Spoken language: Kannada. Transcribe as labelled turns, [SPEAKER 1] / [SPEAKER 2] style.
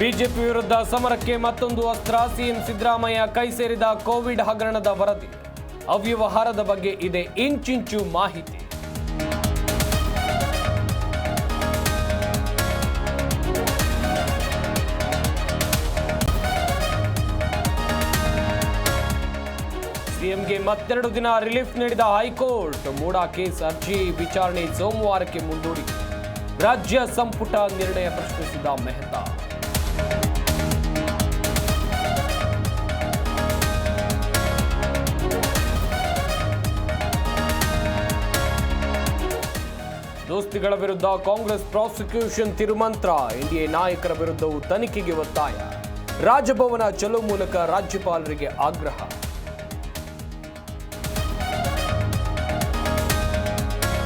[SPEAKER 1] ಬಿಜೆಪಿ ವಿರುದ್ಧ ಸಮರಕ್ಕೆ ಮತ್ತೊಂದು ಅಸ್ತ್ರ. ಸಿಎಂ ಸಿದ್ದರಾಮಯ್ಯ ಕೈ ಸೇರಿದ ಕೋವಿಡ್ ಹಗರಣದ ವರದಿ. ಅವ್ಯವಹಾರದ ಬಗ್ಗೆ ಇದೆ ಇಂಚಿಂಚು ಮಾಹಿತಿ. ಸಿಎಂಗೆ ಮತ್ತೆರಡು ದಿನ ರಿಲೀಫ್ ನೀಡಿದ ಹೈಕೋರ್ಟ್. ಮೂಡಾ ಕೇಸ್ ಅರ್ಜಿ ವಿಚಾರಣೆ ಸೋಮವಾರಕ್ಕೆ ಮುಂದೂಡಿ. ರಾಜ್ಯ ಸಂಪುಟ ನಿರ್ಣಯ ಪ್ರಶ್ನಿಸಿದ ಮೆಹ್ತಾ. ದೋಸ್ತಿಗಳ ವಿರುದ್ಧ ಕಾಂಗ್ರೆಸ್ ಪ್ರಾಸಿಕ್ಯೂಷನ್ ತಿರುಮಂತ್ರ. ಎನ್ಡಿಎ ನಾಯಕರ ವಿರುದ್ಧವೂ ತನಿಖೆಗೆ ಒತ್ತಾಯ. ರಾಜಭವನ ಚಲೋ ಮೂಲಕ ರಾಜ್ಯಪಾಲರಿಗೆ ಆಗ್ರಹ.